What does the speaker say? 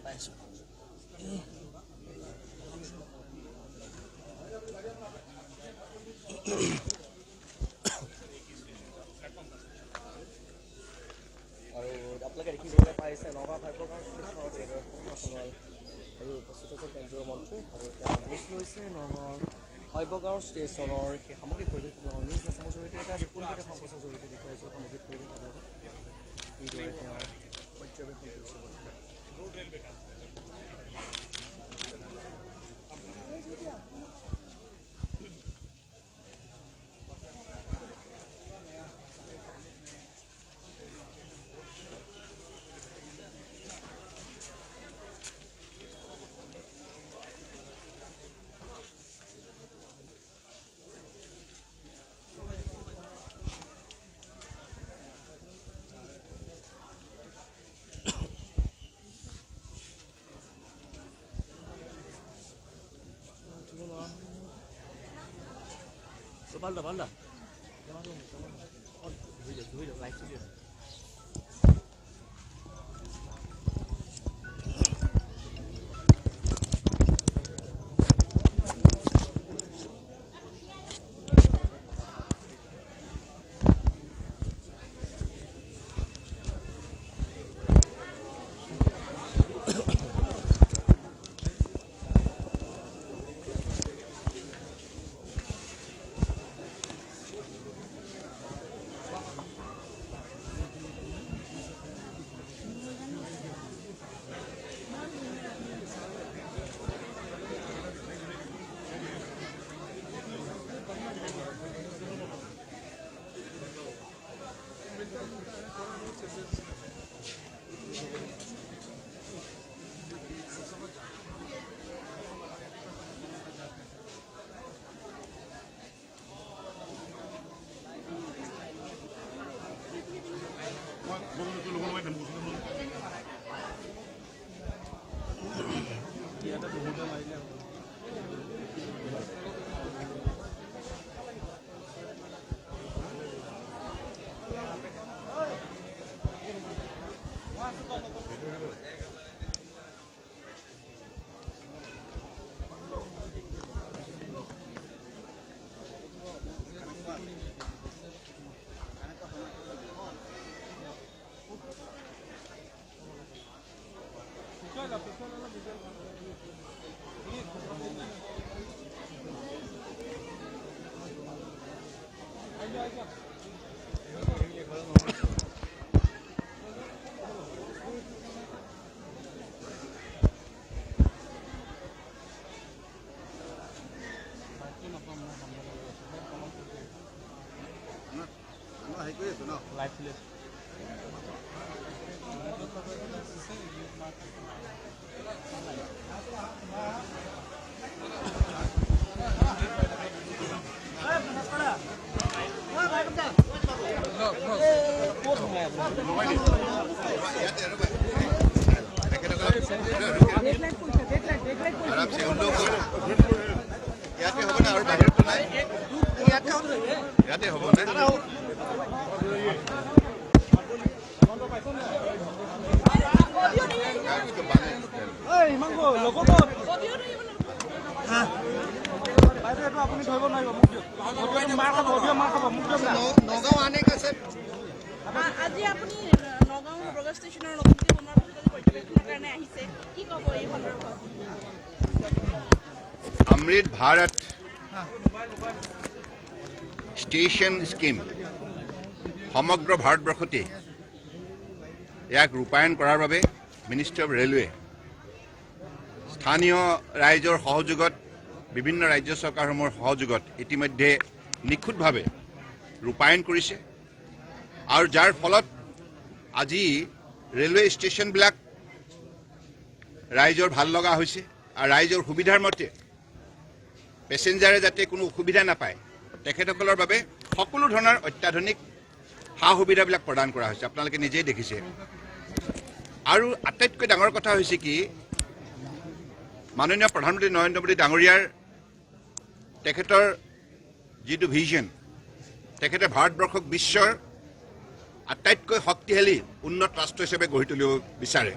পাইছোঁ আৰু আপোনালোকে দেখিবলৈ পাইছে নগাঁও ফাইবৰগাঁও ষ্টেচনৰ আৰু উপস্থিত হৈছে কেন্দ্ৰীয় মন্ত্ৰী আৰু তেওঁ বুজ লৈছে নগাঁৱৰ ফাইবৰগাঁও ষ্টেচনৰ সেই সামগ্ৰিক পৰিৱেশ নিউজ আছামৰ জৰিয়তে এটা পোনপটীয়া সংবাদৰ জৰিয়তে দেখুৱাইছোঁ সামগ্ৰিক পৰিৱেশ কিদৰে তেওঁ পৰ্যবেক্ষণ কৰিছে Balda. Video, like video. Live play. আজি আপুনি নগাঁও ফাইবৰগাঁও ষ্টেচনৰ নতুনকৈ বনোৱাৰ পিছত পৰ্যবেক্ষণৰ কাৰণে আহিছে কি ক'ব এই সন্দৰ্ভত অমৃত ভাৰত ষ্টেচন স্কিম সমগ্ৰ ভাৰতবৰ্ষতে ইয়াক ৰূপায়ণ কৰাৰ বাবে মিনিষ্ট্ৰী অফ ৰেলৱে স্থানীয় ৰাইজৰ সহযোগত বিভিন্ন ৰাজ্য চৰকাৰসমূহৰ সহযোগত ইতিমধ্যে নিখুঁতভাৱে ৰূপায়ণ কৰিছে আৰু যাৰ ফলত আজি ৰেলৱে ষ্টেচনবিলাক ৰাইজৰ ভাল লগা হৈছে আৰু ৰাইজৰ সুবিধাৰ মতে পেছেঞ্জাৰে যাতে কোনো অসুবিধা নাপায় তেখেতসকলৰ বাবে সকলো ধৰণৰ অত্যাধুনিক সা সুবিধাবিলাক প্ৰদান কৰা হৈছে আপোনালোকে নিজেই দেখিছে আৰু আটাইতকৈ ডাঙৰ কথা হৈছে কি মাননীয় প্ৰধানমন্ত্ৰী নৰেন্দ্ৰ মোদী ডাঙৰীয়াৰ তেখেতৰ যিটো ভিজন তেখেতে ভাৰতবৰ্ষক বিশ্বৰ আটাইতকৈ শক্তিশালী উন্নত ৰাষ্ট্ৰ হিচাপে গঢ়ি তুলিব বিচাৰে